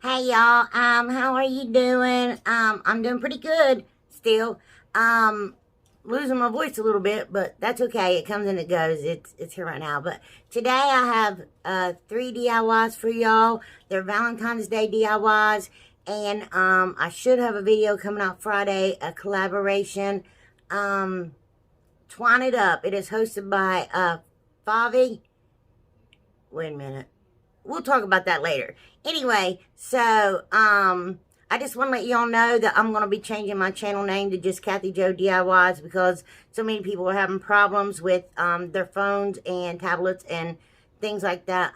Hey y'all, how are you doing? I'm doing pretty good still. Losing my voice a little bit, but that's okay. It comes and it goes. It's here right now. But today I have three DIYs for y'all. They're Valentine's Day DIYs, and I should have a video coming out Friday, a collaboration. Twine It Up. It is hosted by Favi. Wait a minute. We'll talk about that later. Anyway, so I just want to let y'all know that I'm going to be changing my channel name to just Kathy Jo DIYs because so many people are having problems with their phones and tablets and things like that,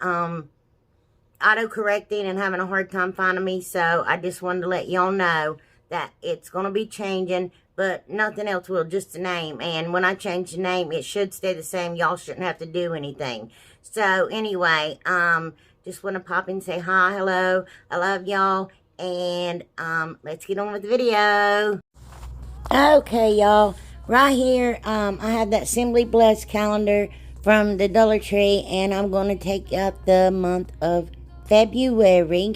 auto-correcting and having a hard time finding me. So I just wanted to let y'all know that it's going to be changing, but nothing else will, just the name. And when I change the name, it should stay the same. Y'all shouldn't have to do anything. So anyway, just want to pop in and say hi, hello, I love y'all, and let's get on with the video. Okay, y'all, right here, I have that Simply Blessed calendar from the Dollar Tree, and I'm going to take out the month of February.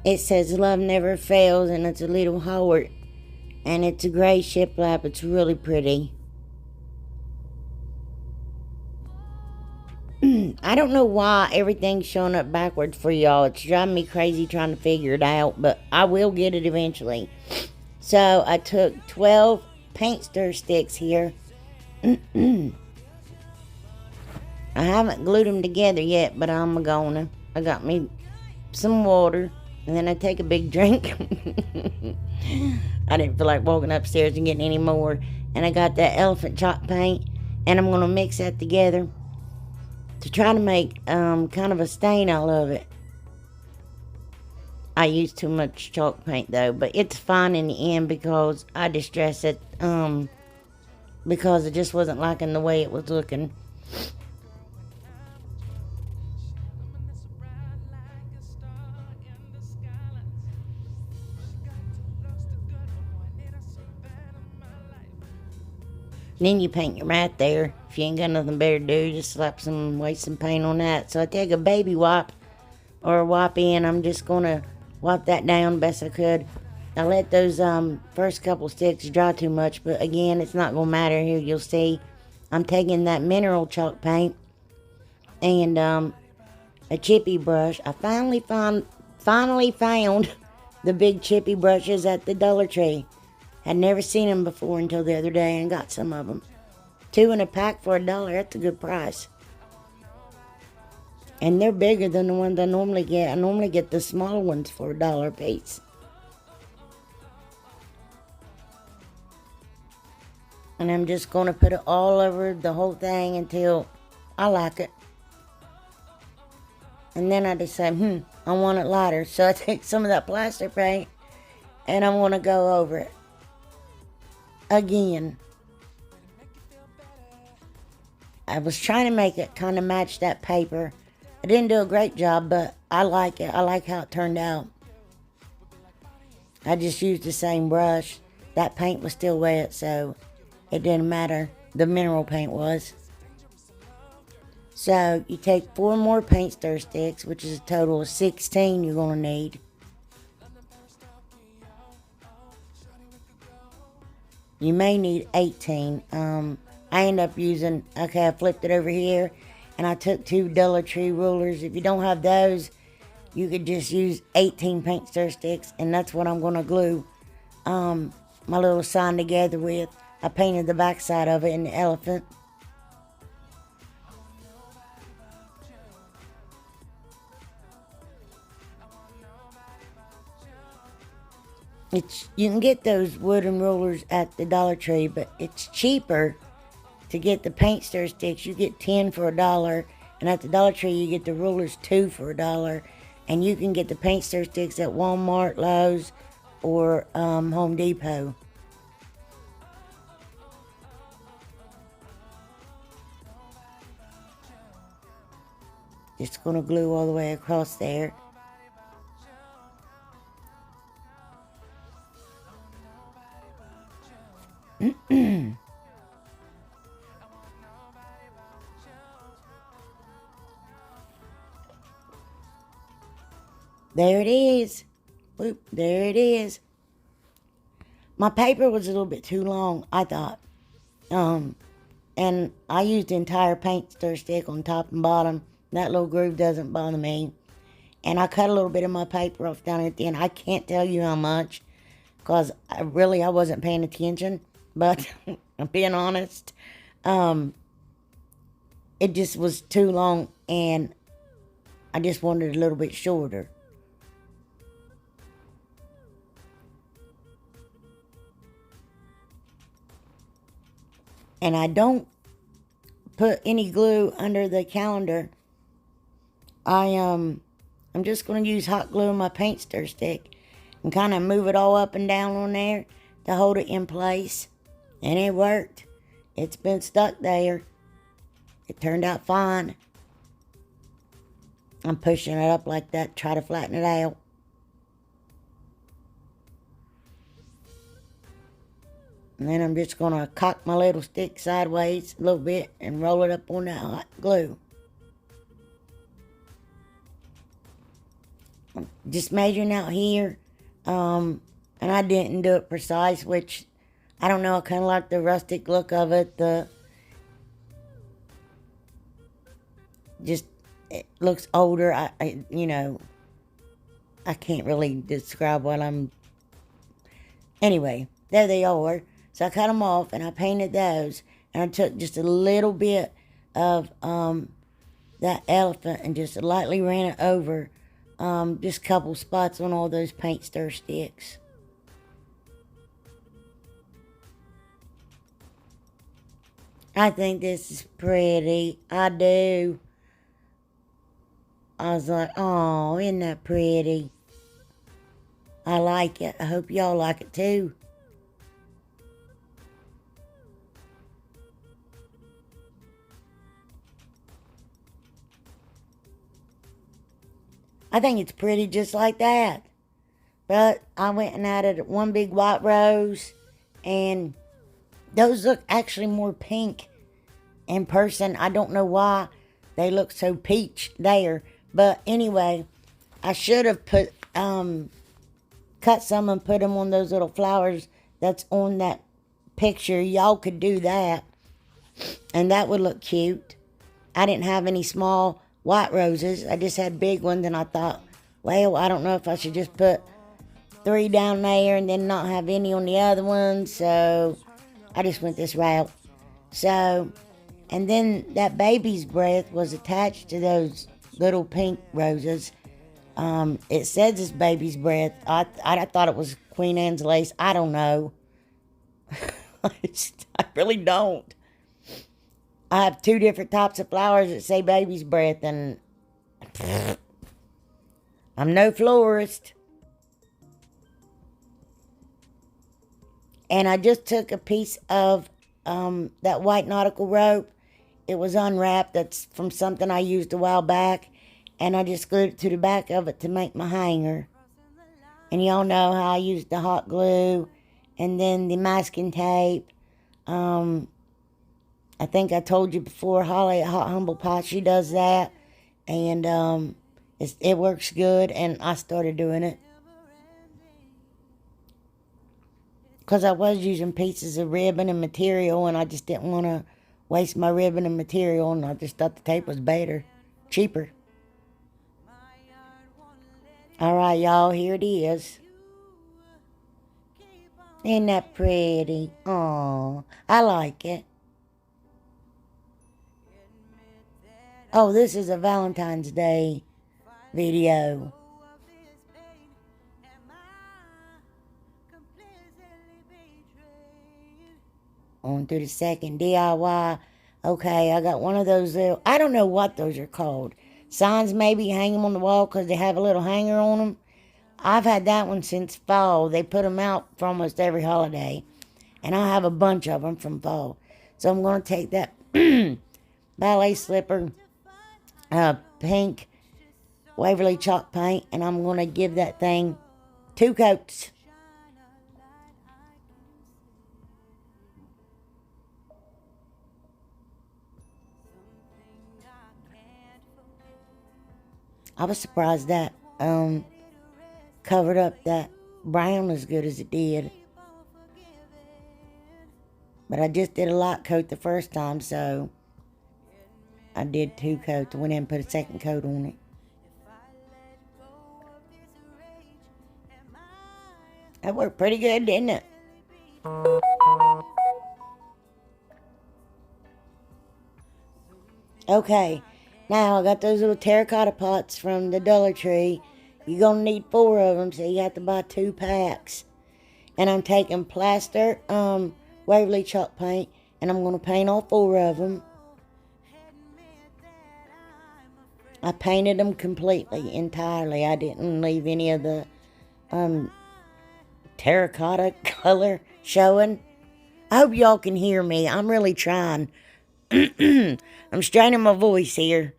It says love never fails, and it's a little heart, and it's a gray shiplap. It's really pretty. I don't know why everything's showing up backwards for y'all. It's driving me crazy trying to figure it out, but I will get it eventually. So I took 12 paint stir sticks here. I haven't glued them together yet, but I'm gonna. I got me some water, and then I take a big drink. I didn't feel like walking upstairs and getting any more. And I got that elephant chalk paint, and I'm gonna mix that together to try to make kind of a stain out of it. I used too much chalk paint though, but it's fine in the end because I distressed it because I just wasn't liking the way it was looking. Then you paint your mat there. If you ain't got nothing better to do, just slap some, waste some paint on that. So I take a baby wipe or a wipe in. I'm just going to wipe that down best I could. I let those first couple sticks dry too much, but again, it's not going to matter. Here you'll see I'm taking that mineral chalk paint and a chippy brush. I finally found the big chippy brushes at the Dollar Tree. Had never seen them before until the other day and got some of them. 2 in a pack for $1. That's a good price. And they're bigger than the ones I normally get. I normally get the small ones for $1 a piece. And I'm just going to put it all over the whole thing until I like it. And then I decide, I want it lighter. So I take some of that plaster paint and I want to go over it again. I was trying to make it kind of match that paper. I didn't do a great job, but I like it. I like how it turned out. I just used the same brush. That paint was still wet, so it didn't matter. The mineral paint was. So you take 4 more paint stir sticks, which is a total of 16 you're going to need. You may need 18. I end up using, okay, I flipped it over here, and I took 2 Dollar Tree rulers. If you don't have those, you could just use 18 paint stir sticks, and that's what I'm going to glue my little sign together with. I painted the back side of it in the elephant. You can get those wooden rulers at the Dollar Tree, but it's cheaper to get the paint stir sticks. You get 10 for $1, and at the Dollar Tree you get the rulers 2 for $1, and you can get the paint stir sticks at Walmart, Lowe's, or Home Depot. Just gonna glue all the way across there. There it is. Whoop, there it is. My paper was a little bit too long, I thought. And I used the entire paint stir stick on top and bottom. That little groove doesn't bother me. And I cut a little bit of my paper off down at the end. I can't tell you how much, because I wasn't paying attention. But I'm being honest. It just was too long, and I just wanted it a little bit shorter. And I don't put any glue under the calendar. I'm just going to use hot glue on my paint stir stick and kind of move it all up and down on there to hold it in place. And it worked. It's been stuck there. It turned out fine. I'm pushing it up like that, try to flatten it out. And then I'm just going to cock my little stick sideways a little bit and roll it up on that hot glue. Just measuring out here. And I didn't do it precise, which I don't know. I kind of like the rustic look of it. It looks older. I can't really describe what I'm... Anyway, there they are. So I cut them off and I painted those. And I took just a little bit of that elephant and just lightly ran it over just a couple spots on all those paint stir sticks. I think this is pretty. I do. I was like, oh, isn't that pretty? I like it. I hope y'all like it too. I think it's pretty just like that. But I went and added one big white rose. And those look actually more pink in person. I don't know why they look so peach there. But anyway, I should have cut some and put them on those little flowers that's on that picture. Y'all could do that. And that would look cute. I didn't have any small white roses. I just had big ones, and I thought, well, I don't know if I should just put 3 down there and then not have any on the other one. So I just went this route. So, and then that baby's breath was attached to those little pink roses. It says it's baby's breath. I thought it was Queen Anne's lace. I don't know. I really don't. I have 2 different types of flowers that say baby's breath, and I'm no florist. And I just took a piece of that white nautical rope. It was unwrapped. That's from something I used a while back. And I just glued it to the back of it to make my hanger. And y'all know how I used the hot glue and then the masking tape. I think I told you before, Holly at Hot Humble Pie, she does that. And it works good, and I started doing it. Because I was using pieces of ribbon and material, and I just didn't want to waste my ribbon and material, and I just thought the tape was better, cheaper. Alright, y'all, here it is. Isn't that pretty? Aw, I like it. Oh, this is a Valentine's Day video. On to the second DIY. Okay, I got one of those little, I don't know what those are called. Signs maybe, hang them on the wall because they have a little hanger on them. I've had that one since fall. They put them out for almost every holiday. And I have a bunch of them from fall. So I'm going to take that ballet slipper, pink Waverly chalk paint, and I'm going to give that thing 2 coats. I was surprised that covered up that brown as good as it did. But I just did a light coat the first time, so I did 2 coats. I went in and put a second coat on it. That worked pretty good, didn't it? Okay, now I got those little terracotta pots from the Dollar Tree. You're going to need 4 of them, so you have to buy 2 packs. And I'm taking Plaster, Waverly chalk paint, and I'm going to paint all 4 of them. I painted them completely, entirely. I didn't leave any of the terracotta color showing. I hope y'all can hear me. I'm really trying. I'm straining my voice here.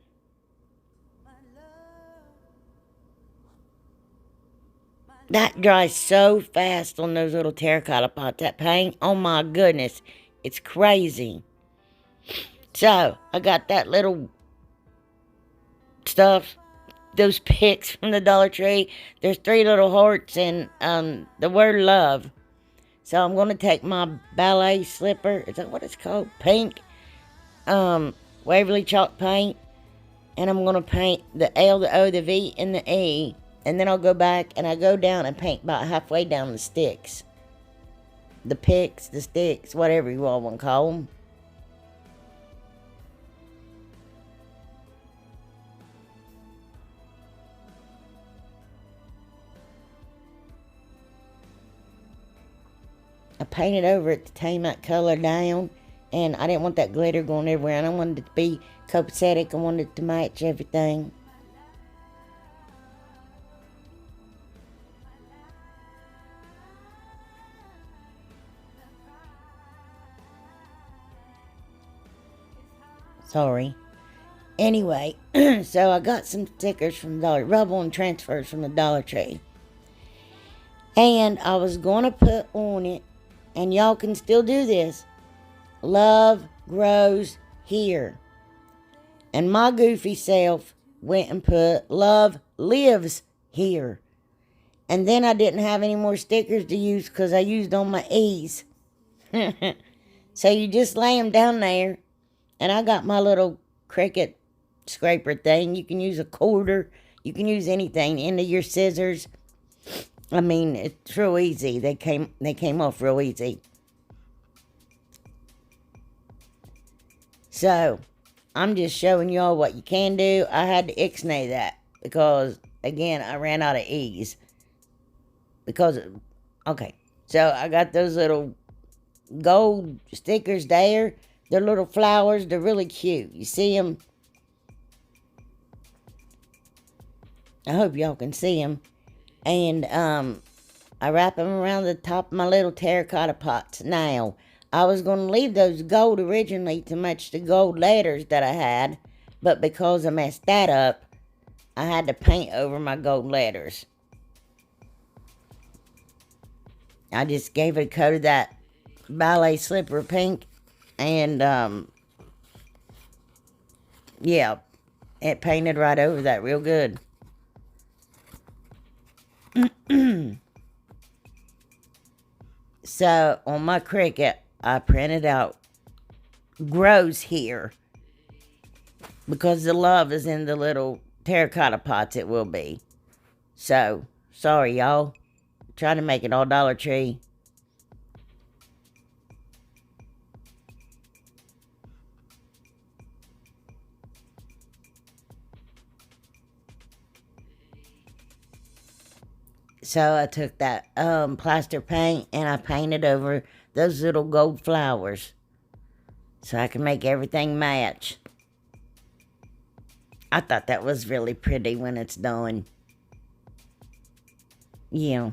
That dries so fast on those little terracotta pots. That paint, oh my goodness, it's crazy. So, I got that little stuff, those picks from the Dollar Tree. There's 3 little hearts and the word love. So I'm going to take my ballet slipper, is that what it's called? Pink, Waverly chalk paint, and I'm going to paint the L, the O, the V, and the E. And then I'll go back and I go down and paint about halfway down the sticks. The picks, the sticks, whatever you all want to call them. I painted over it to tame that color down. And I didn't want that glitter going everywhere. And I wanted it to be copacetic. I wanted it to match everything. Sorry. Anyway, so I got some stickers from the Rubble and Transfers from the Dollar Tree. And I was going to put on it, and y'all can still do this, love grows here. And my goofy self went and put love lives here. And then I didn't have any more stickers to use because I used on my E's. So you just lay them down there. And I got my little Cricut scraper thing. You can use a quarter. You can use anything into your scissors. I mean, it's real easy. They came off real easy. So, I'm just showing y'all what you can do. I had to ixnay that because, again, I ran out of E's. Because, okay, so I got those little gold stickers there. They're little flowers. They're really cute. You see them? I hope y'all can see them. And I wrap them around the top of my little terracotta pots. Now, I was going to leave those gold originally to match the gold letters that I had. But because I messed that up, I had to paint over my gold letters. I just gave it a coat of that ballet slipper pink. And, yeah, it painted right over that real good. So, on my Cricut, I printed out grows here. Because the love is in the little terracotta pots, it will be. So, sorry, y'all. Trying to make it all Dollar Tree. So I took that plaster paint and I painted over those little gold flowers. So I can make everything match. I thought that was really pretty when it's done. Yeah.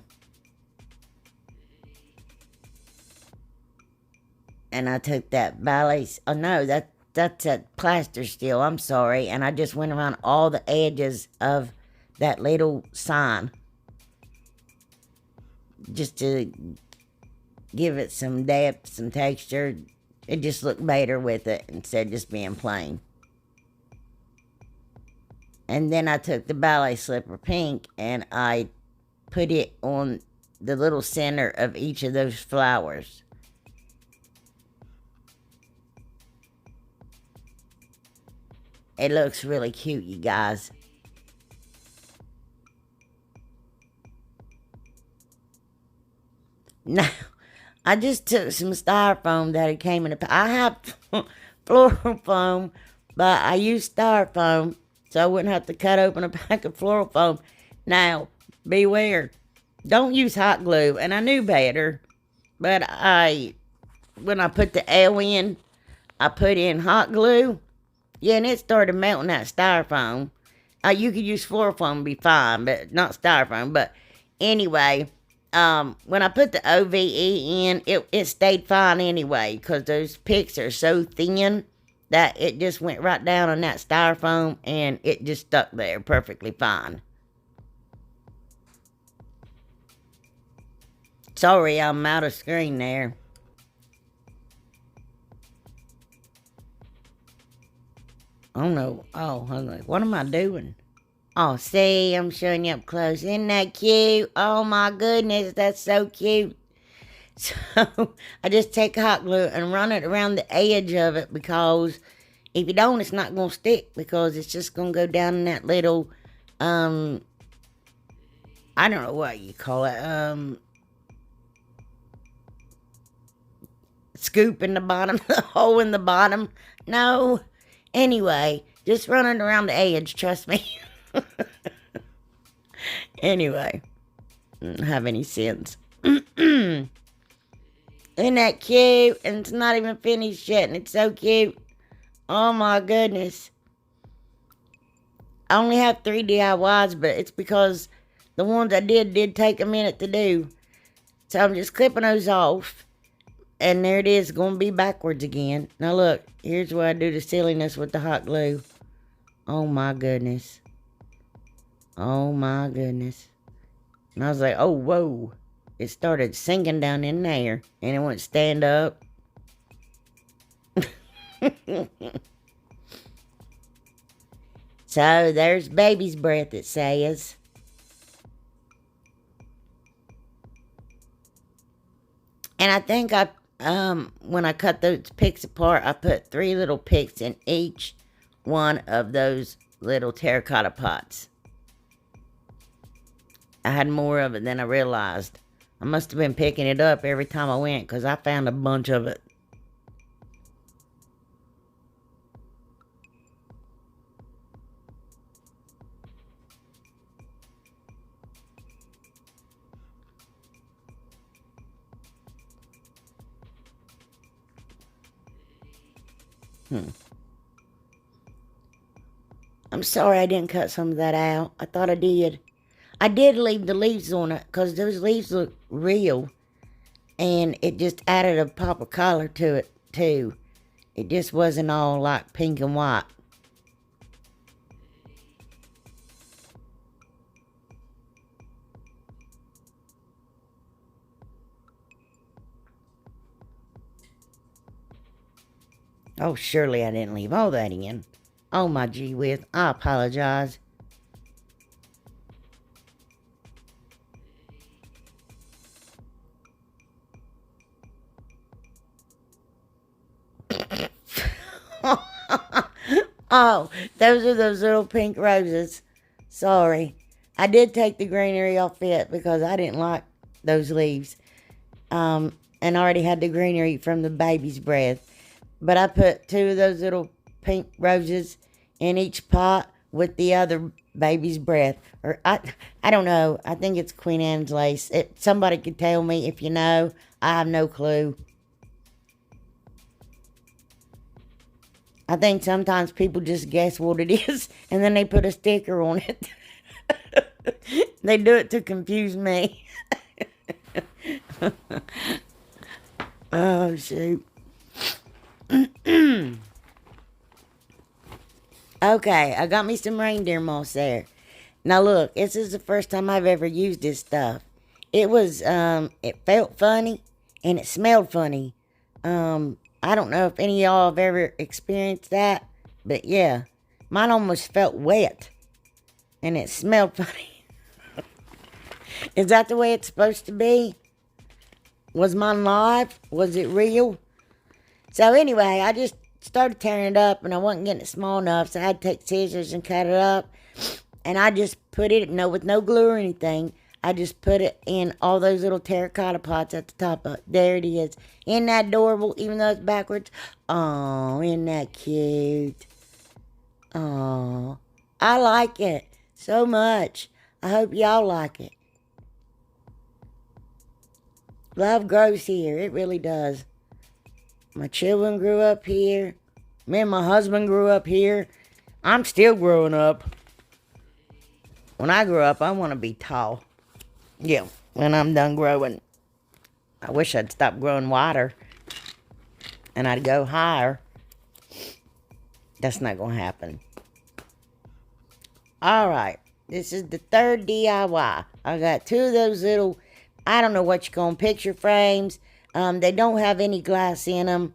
And I took that ballet, oh no, that's that plaster still, I'm sorry. And I just went around all the edges of that little sign. Just to give it some depth, some texture. It just looked better with it instead of just being plain. And then I took the ballet slipper pink and I put it on the little center of each of those flowers. It looks really cute, you guys. Now, I just took some styrofoam that it came in a pack. I have floral foam, but I used styrofoam so I wouldn't have to cut open a pack of floral foam. Now, beware. Don't use hot glue. And I knew better, but when I put the L in, I put in hot glue. Yeah, and it started melting that styrofoam. You could use floral foam and be fine, but not styrofoam. But anyway, when I put the OVE in, it stayed fine anyway, because those picks are so thin that it just went right down on that styrofoam, and it just stuck there perfectly fine. Sorry, I'm out of screen there. Oh no, oh, I was like, what am I doing? Oh, see, I'm showing you up close. Isn't that cute? Oh my goodness, that's so cute. So, I just take hot glue and run it around the edge of it, because if you don't, it's not going to stick, because it's just going to go down in that little, I don't know what you call it, scoop in the bottom, the hole in the bottom. No. Anyway, just run it around the edge, trust me. Anyway, don't have any sense. Isn't that cute? And it's not even finished yet, and it's so cute. Oh my goodness. I only have 3 DIYs, but it's because the ones I did take a minute to do. So I'm just clipping those off. And there it is, going to be backwards again. Now look, here's where I do the silliness with the hot glue. Oh my goodness. Oh my goodness. And I was like, oh, whoa. It started sinking down in there. And it wouldn't stand up. So, there's baby's breath, it says. And I think when I cut those picks apart, I put 3 little picks in each one of those little terracotta pots. I had more of it than I realized. I must have been picking it up every time I went, because I found a bunch of it. I'm sorry I didn't cut some of that out. I thought I did. I did leave the leaves on it, because those leaves look real. And it just added a pop of color to it, too. It just wasn't all like pink and white. Oh, surely I didn't leave all that in. Oh, my gee whiz. I apologize. Oh, those are those little pink roses. Sorry. I did take the greenery off it because I didn't like those leaves. And I already had the greenery from the baby's breath. But I put 2 of those little pink roses in each pot with the other baby's breath. Or I don't know. I think it's Queen Anne's lace. Somebody could tell me if you know. I have no clue. I think sometimes people just guess what it is and then they put a sticker on it. They do it to confuse me. Oh, shoot. Okay, I got me some reindeer moss there. Now look, this is the first time I've ever used this stuff. It was, it felt funny and it smelled funny. I don't know if any of y'all have ever experienced that, but yeah, mine almost felt wet and it smelled funny. Is that the way it's supposed to be? Was mine live? Was it real? So anyway, I just started tearing it up, and I wasn't getting it small enough, so I had to take scissors and cut it up. And I just put it, with no glue or anything, I just put it in all those little terracotta pots at the top of it. There it is. Isn't that adorable, even though it's backwards? Oh, isn't that cute? Oh, I like it so much. I hope y'all like it. Love grows here. It really does. My children grew up here. Me and my husband grew up here. I'm still growing up. When I grow up, I want to be tall. Yeah, when I'm done growing. I wish I'd stop growing wider. And I'd go higher. That's not going to happen. Alright. This is the third DIY. I got two of those little, I don't know what you call them, picture frames. They don't have any glass in them.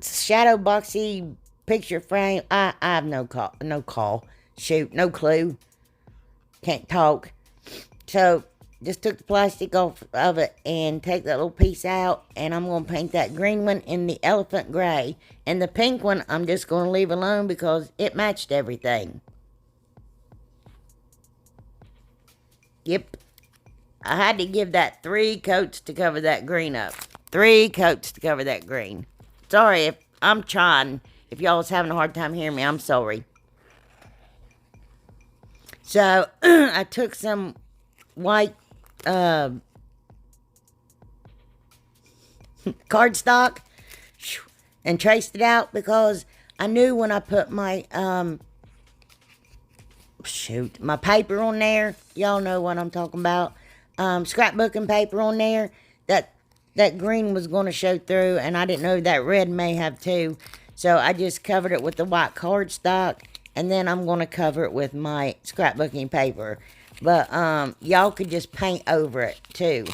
Shadow boxy picture frame. I have no clue. Can't talk. So, just took the plastic off of it and take that little piece out. And I'm going to paint that green one in the elephant gray. And the pink one, I'm just going to leave alone because it matched everything. Yep. I had to give that 3 coats to cover that green up. 3 coats to cover that green. Sorry if I'm trying. If y'all was having a hard time hearing me, I'm sorry. So, I took some white cardstock and traced it out because I knew when I put my my paper on there, y'all know what I'm talking about, scrapbooking paper on there, that green was going to show through, and I didn't know that red may have too. So I just covered it with the white cardstock, and then I'm going to cover it with my scrapbooking paper. But y'all could just paint over it too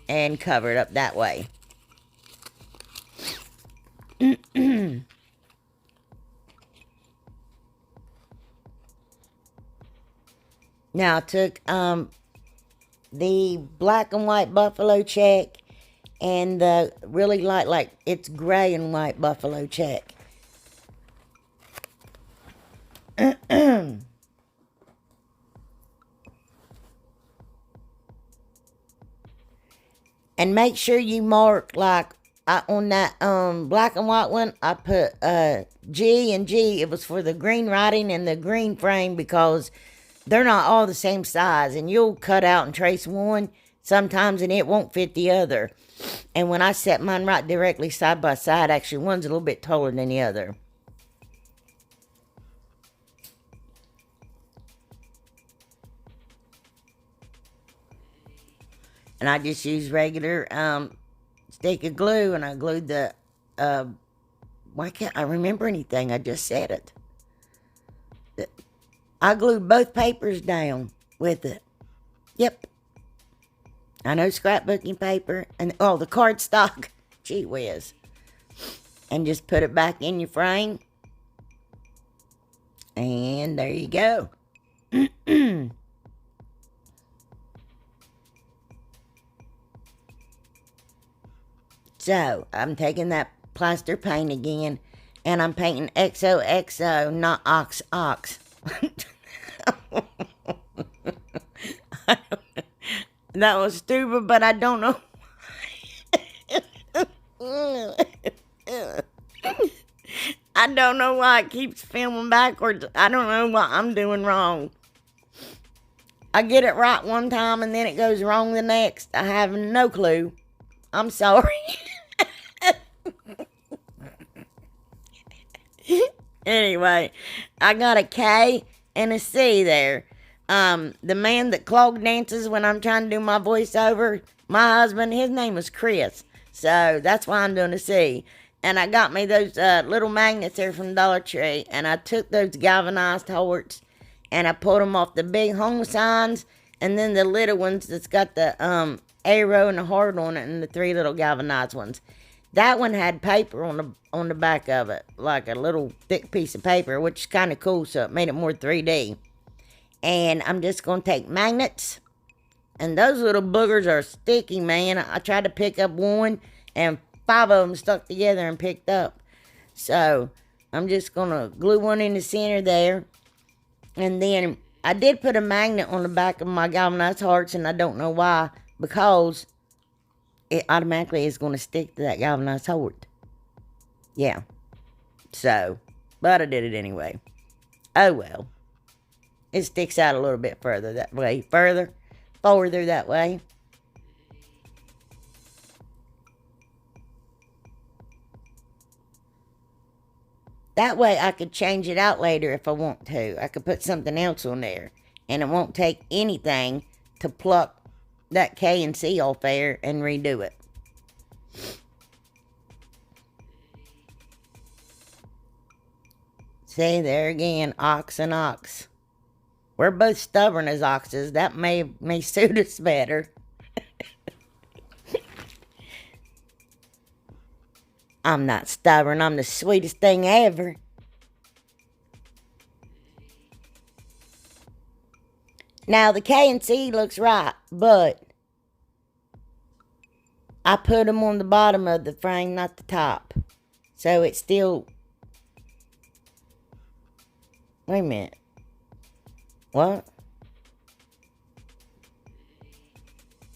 and cover it up that way. Now I took the black and white buffalo check and the really light, like it's gray and white buffalo check. And make sure you mark, like, on that black and white one, I put G and G. It was for the green writing and the green frame because they're not all the same size. And you'll cut out and trace one sometimes and it won't fit the other. And when I set mine right directly side by side, actually one's a little bit taller than the other. And I just used regular stick of glue, and I glued the, why can't I remember anything? I just said it. I glued both papers down with it. Yep. I know scrapbooking paper, and, oh, the cardstock. Gee whiz. And just put it back in your frame. And there you go. So, I'm taking that plaster paint again, and I'm painting XOXO, not OXOX. That was stupid, but I don't know. I don't know why it keeps filming backwards. I don't know what I'm doing wrong. I get it right one time, and then it goes wrong the next. I have no clue. I'm sorry. Anyway, I got a K and a C there. The man that clog dances when I'm trying to do my voiceover, my husband, his name is Chris. So that's why I'm doing a C. And I got me those little magnets there from Dollar Tree. And I took those galvanized hearts and I pulled them off the big home signs. And then the little ones that's got the arrow and the heart on it, and the 3 little galvanized ones. That one had paper on the back of it, like a little thick piece of paper, which is kind of cool, so it made it more 3D. And I'm just going to take magnets. And those little boogers are sticky, man. I tried to pick up one, and 5 of them stuck together and picked up. So I'm just going to glue one in the center there. And then I did put a magnet on the back of my Galvanized Hearts, and I don't know why. Because it automatically is going to stick to that Galvanized Heart. Yeah. So, but I did it anyway. Oh well. It sticks out a little bit further that way. Farther that way. That way I could change it out later if I want to. I could put something else on there. And it won't take anything to pluck that K and C off there and redo it. See, there again, ox and ox. We're both stubborn as oxes. That may suit us better. I'm not stubborn. I'm the sweetest thing ever. Now, the K and C looks right, but I put them on the bottom of the frame, not the top. So it's still... Wait a minute. What?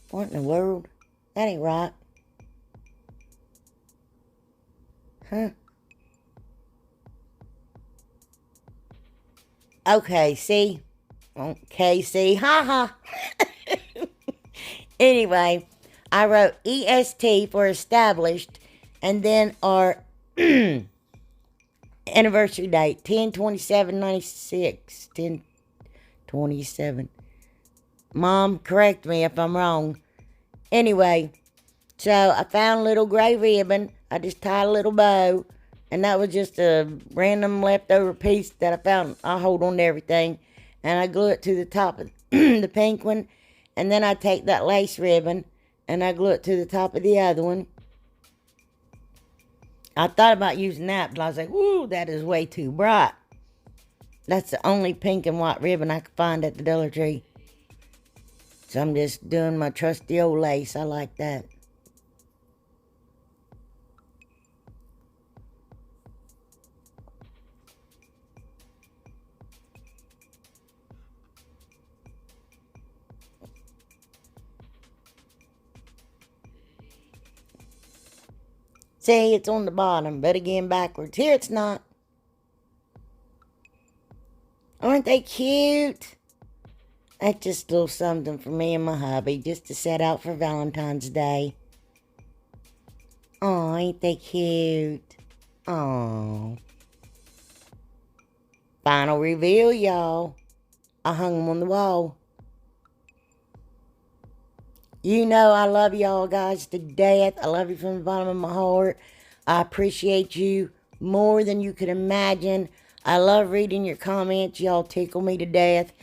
What in the world? That ain't right. Huh? Okay, see? Okay, see? Ha ha! Anyway, I wrote EST for established, and then our anniversary date, 10/27/96. 10/27. Mom, correct me if I'm wrong. Anyway, so I found a little gray ribbon. I just tied a little bow, and that was just a random leftover piece that I found. I hold on to everything, and I glue it to the top of the pink one, and then I take that lace ribbon, and I glue it to the top of the other one. I thought about using that, but I was like, ooh, that is way too bright. That's the only pink and white ribbon I could find at the Dollar Tree. So I'm just doing my trusty old lace. I like that. See, it's on the bottom, but again backwards. Here it's not. Aren't they cute? That's just a little something for me and my hubby, just to set out for Valentine's Day. Oh, ain't they cute? Oh. Final reveal, y'all. I hung them on the wall. You know I love y'all guys to death. I love you from the bottom of my heart. I appreciate you more than you could imagine. I love reading your comments. Y'all tickle me to death.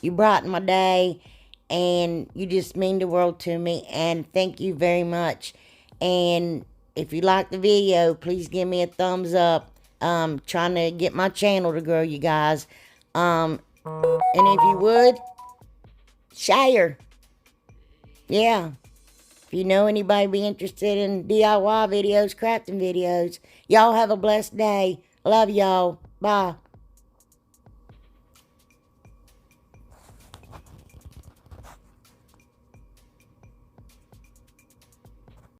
You brighten my day, and you just mean the world to me, and thank you very much. And if you like the video, please give me a thumbs up. Trying to get my channel to grow, you guys. And if you would, share. Yeah. If you know anybody be interested in DIY videos, crafting videos, y'all have a blessed day. Love y'all. Bye.